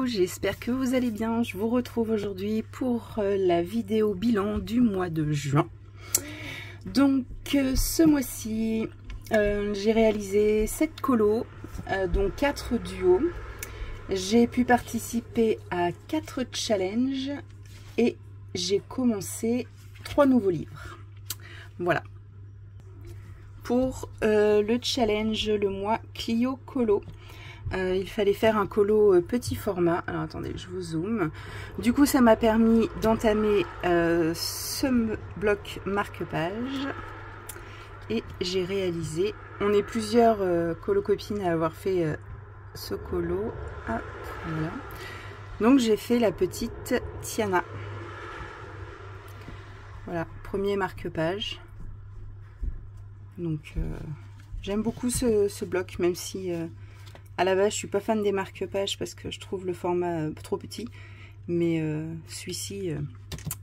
Coucou, j'espère que vous allez bien. Je vous retrouve aujourd'hui pour la vidéo bilan du mois de juin. Donc ce mois-ci, j'ai réalisé 7 colos, dont 4 duos. J'ai pu participer à 4 challenges et j'ai commencé 3 nouveaux livres. Voilà. Pour le challenge, le mois Clio Colo. Il fallait faire un colo petit format. Alors attendez, je vous zoome. Du coup, ça m'a permis d'entamer ce bloc marque-page. Et j'ai réalisé. On est plusieurs colo-copines à avoir fait ce colo. Ah, voilà. Donc j'ai fait la petite Tiana. Voilà, premier marque-page. Donc j'aime beaucoup ce bloc, même si à la base je suis pas fan des marque-pages parce que je trouve le format trop petit, mais celui-ci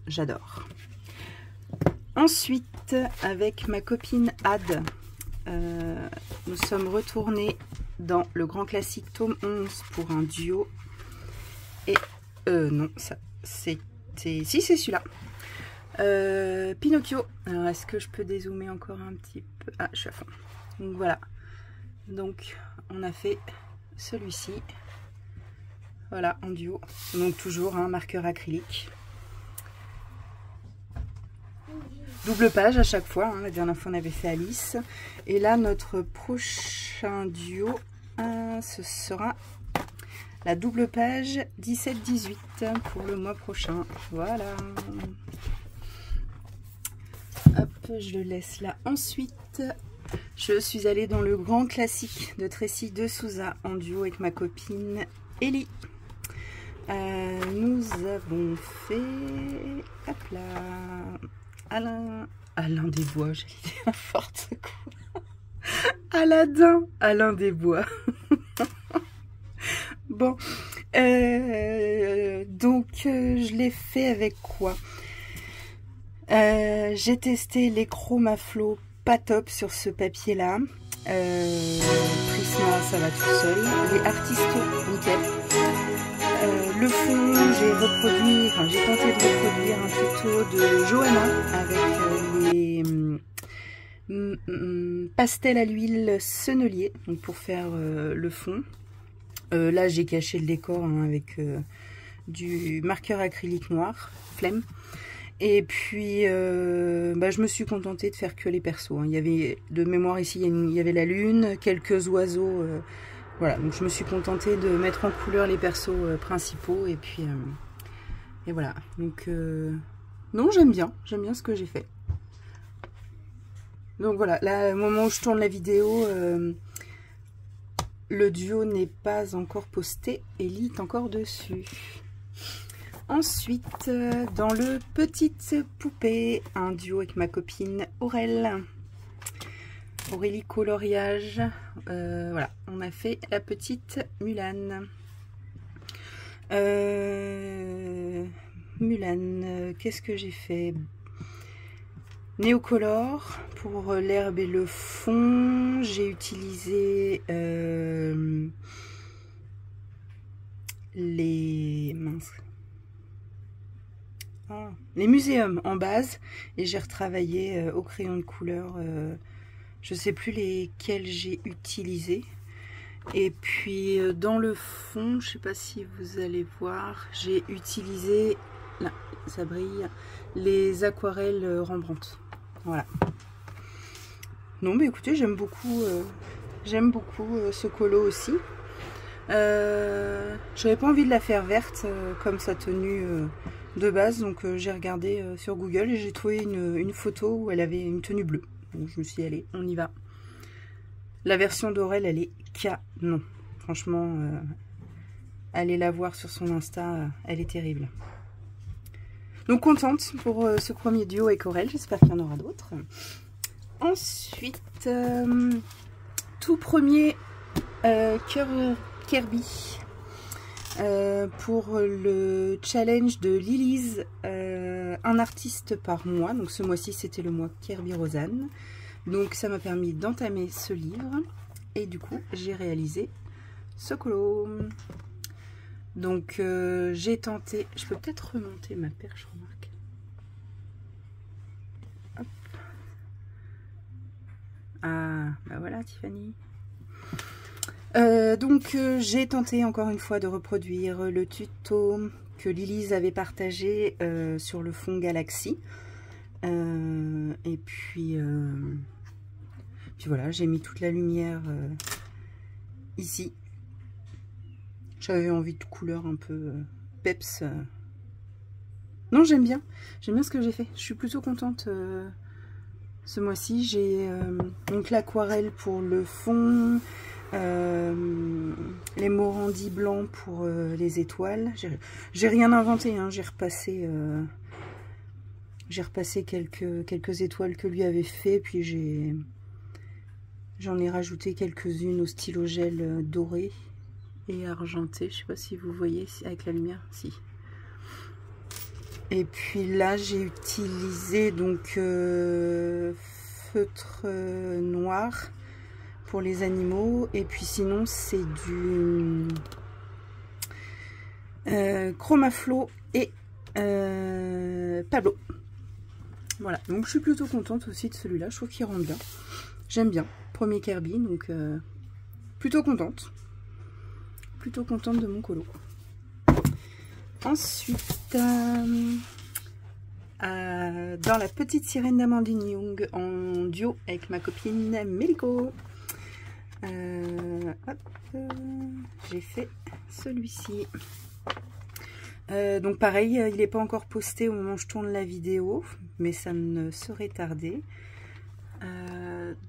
j'adore. Ensuite, avec ma copine Ad, nous sommes retournés dans le grand classique tome 11 pour un duo. Et non, ça c'était... Si, c'est celui-là. Pinocchio. Alors est-ce que je peux dézoomer encore un petit peu? Ah, je suis à fond. Donc voilà. Donc on a fait celui-ci. Voilà, en duo. Donc toujours un marqueur acrylique. Double page à chaque fois. La dernière fois on avait fait Alice. Et là notre prochain duo, ce sera la double page 17-18 pour le mois prochain. Voilà. Hop, je le laisse là. Ensuite, je suis allée dans le grand classique de Tracy de Souza en duo avec ma copine Ellie. Nous avons fait, hop là, Alain des Bois, j'ai dit n'importe quoi. Alain des Bois. Bon, donc je l'ai fait avec quoi? J'ai testé les Chromaflow pas top sur ce papier là. Prisma, ça va tout seul. Les Artisto, nickel. Le fond, j'ai tenté de reproduire un tuto de Johanna avec les pastels à l'huile sennelier, donc pour faire le fond. Là, j'ai caché le décor avec du marqueur acrylique noir, flemme. Et puis, je me suis contentée de faire que les persos. Il y avait de mémoire ici, il y avait la lune, quelques oiseaux. Voilà, donc je me suis contentée de mettre en couleur les persos principaux. Et puis, et voilà. Donc, non, j'aime bien ce que j'ai fait. Donc voilà, là, au moment où je tourne la vidéo, le duo n'est pas encore posté. Ellie est encore dessus. Ensuite, dans le Petite Poupée, un duo avec ma copine Aurélie Coloriage. Voilà, on a fait la petite Mulan. Mulan, qu'est-ce que j'ai fait? Néocolor pour l'herbe et le fond. J'ai utilisé les muséums en base et j'ai retravaillé au crayon de couleur. Je sais plus lesquels j'ai utilisé. Et puis dans le fond, je sais pas si vous allez voir, j'ai utilisé, là ça brille, les aquarelles Rembrandt. Voilà. Non mais écoutez, j'aime beaucoup ce colo aussi. J'avais pas envie de la faire verte comme sa tenue de base, donc j'ai regardé sur Google et j'ai trouvé une photo où elle avait une tenue bleue. Donc je me suis dit, allez, on y va. La version d'Aurel, elle est canon. Franchement, allez la voir sur son Insta, elle est terrible. Donc contente pour ce premier duo avec Aurel, j'espère qu'il y en aura d'autres. Ensuite, tout premier Kirby. Pour le challenge de Lilise, un artiste par mois. Donc ce mois-ci c'était le mois Kirby Rosanne. Donc ça m'a permis d'entamer ce livre et du coup j'ai réalisé ce colo. Donc j'ai tenté, je peux peut-être remonter ma perche, remarque. Hop. Ah, bah voilà Tiffany. Donc j'ai tenté encore une fois de reproduire le tuto que Lilise avait partagé sur le fond Galaxy. Et puis voilà, j'ai mis toute la lumière ici. J'avais envie de couleur un peu peps. Non, j'aime bien ce que j'ai fait. Je suis plutôt contente ce mois-ci. J'ai donc l'aquarelle pour le fond, les Morandi blancs pour les étoiles. J'ai rien inventé, hein. J'ai repassé quelques étoiles que lui avait fait, puis j'en ai rajouté quelques-unes au stylo gel doré et argenté. Je sais pas si vous voyez avec la lumière, si. Et puis là j'ai utilisé donc feutre noir pour les animaux, et puis sinon c'est du Chromaflo et Pablo. Voilà, donc je suis plutôt contente aussi de celui-là, je trouve qu'il rend bien. J'aime bien, premier Kirby, donc plutôt contente. Plutôt contente de mon colo. Ensuite, dans la petite sirène d'Amandine Young en duo avec ma copine Mélico. J'ai fait celui-ci. Donc pareil, il n'est pas encore posté au moment où je tourne la vidéo, mais ça ne saurait tarder.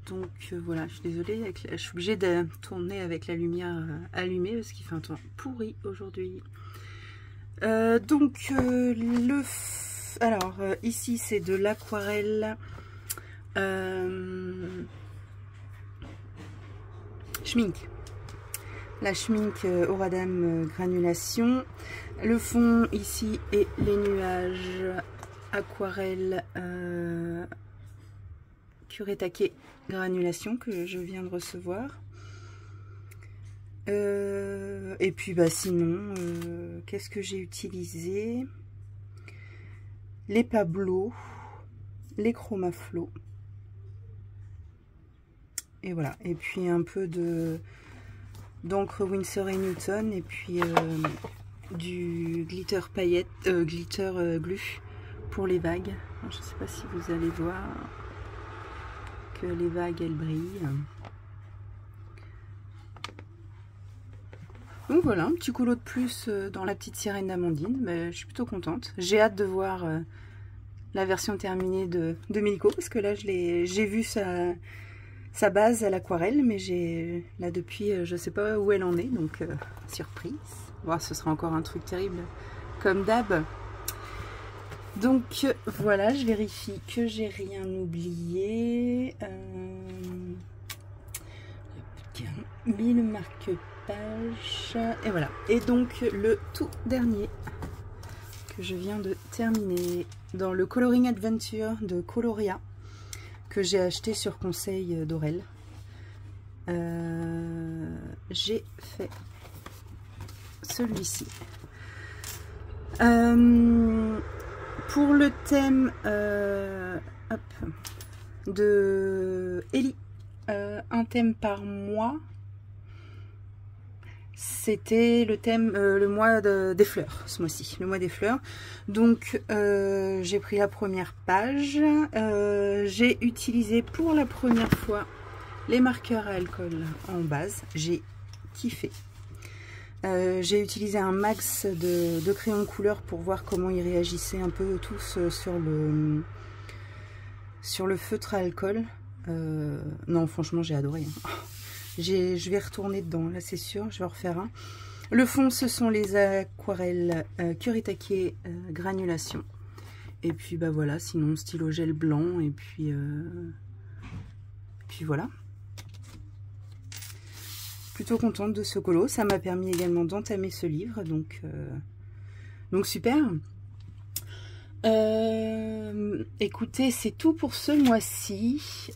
Donc voilà, je suis désolée, je suis obligée de tourner avec la lumière allumée parce qu'il fait un temps pourri aujourd'hui. Alors ici c'est de l'aquarelle schmink. La schmink Oradam granulation. Le fond ici est les nuages aquarelle Kuretake granulation que je viens de recevoir. Et puis bah sinon qu'est-ce que j'ai utilisé? Les Pablo, les Chromaflo, et voilà, et puis un peu d'encre Winsor & Newton, et puis du glitter paillette, glitter glu pour les vagues. Alors, je ne sais pas si vous allez voir que les vagues elles brillent. Donc voilà, un petit colo de plus dans la petite sirène d'Amandine, mais je suis plutôt contente. J'ai hâte de voir la version terminée de Mélico, parce que là j'ai vu sa base à l'aquarelle, mais là depuis je sais pas où elle en est, donc surprise. Bon, ce sera encore un truc terrible comme d'hab. Donc voilà, je vérifie que j'ai rien oublié. 1000 marque-pages. Et voilà. Et donc le tout dernier que je viens de terminer dans le Coloring Adventure de Coloria, que j'ai acheté sur conseil d'Aurel. J'ai fait celui-ci. Pour le thème de Ellie, un thème par mois, c'était le thème, le mois des fleurs, ce mois-ci, le mois des fleurs. Donc j'ai pris la première page, j'ai utilisé pour la première fois les marqueurs à alcool en base, j'ai kiffé. J'ai utilisé un max de crayons de couleur pour voir comment ils réagissaient un peu tous sur le feutre à alcool. Non, franchement, j'ai adoré. Hein. Je vais retourner dedans, là c'est sûr, je vais en refaire un. Le fond, ce sont les aquarelles Kuretake granulation. Et puis bah voilà, sinon stylo gel blanc, et puis voilà. Plutôt contente de ce colo, ça m'a permis également d'entamer ce livre, donc super. Écoutez, c'est tout pour ce mois-ci.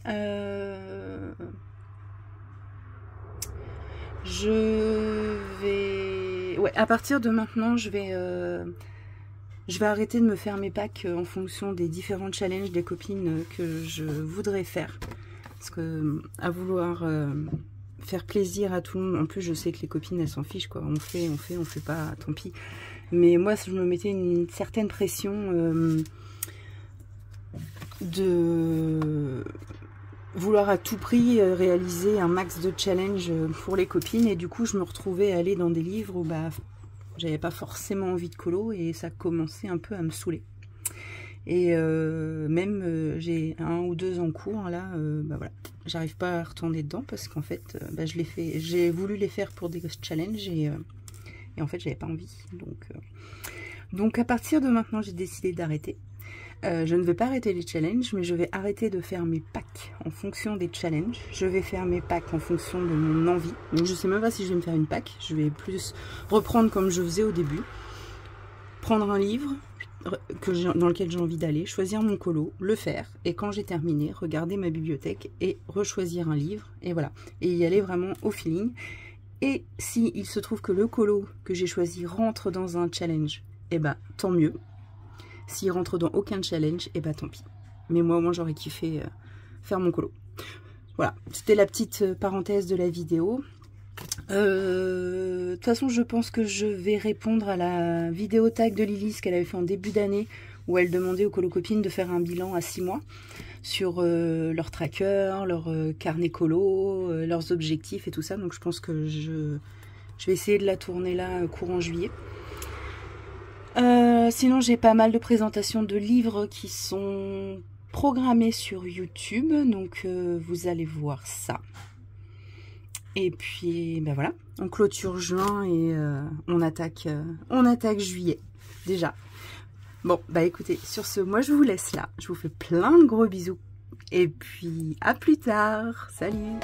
Je vais ouais, à partir de maintenant, je vais arrêter de me faire mes packs en fonction des différents challenges des copines que je voudrais faire. Parce que à vouloir faire plaisir à tout le monde, en plus je sais que les copines elles s'en fichent quoi, on fait pas, tant pis. Mais moi je me mettais une certaine pression de vouloir à tout prix réaliser un max de challenge pour les copines, et du coup je me retrouvais à aller dans des livres où bah j'avais pas forcément envie de colo et ça commençait un peu à me saouler. Et même j'ai 1 ou 2 en cours là, bah voilà, j'arrive pas à retourner dedans parce qu'en fait bah, j'ai voulu les faire pour des challenges et en fait j'avais pas envie. Donc à partir de maintenant j'ai décidé d'arrêter. Je ne vais pas arrêter les challenges, mais je vais arrêter de faire mes packs en fonction des challenges. Je vais faire mes packs en fonction de mon envie. Donc je sais même pas si je vais me faire une pack. Je vais plus reprendre comme je faisais au début. Prendre un livre dans lequel j'ai envie d'aller, choisir mon colo, le faire. Et quand j'ai terminé, regarder ma bibliothèque et rechoisir un livre. Et voilà. Et y aller vraiment au feeling. Et si il se trouve que le colo que j'ai choisi rentre dans un challenge, eh ben tant mieux. S'il rentre dans aucun challenge, et bah tant pis. Mais moi, au moins, j'aurais kiffé faire mon colo. Voilà, c'était la petite parenthèse de la vidéo. De toute façon, je pense que je vais répondre à la vidéo tag de Lily qu'elle avait fait en début d'année, où elle demandait aux colocopines de faire un bilan à 6 mois sur leur tracker, leur carnet colo, leurs objectifs et tout ça. Donc je pense que je vais essayer de la tourner là courant juillet. Sinon j'ai pas mal de présentations de livres qui sont programmées sur YouTube, donc vous allez voir ça. Et puis ben voilà, on clôture juin et on attaque juillet déjà. Bon bah écoutez, sur ce moi je vous laisse là, je vous fais plein de gros bisous et puis à plus tard, salut.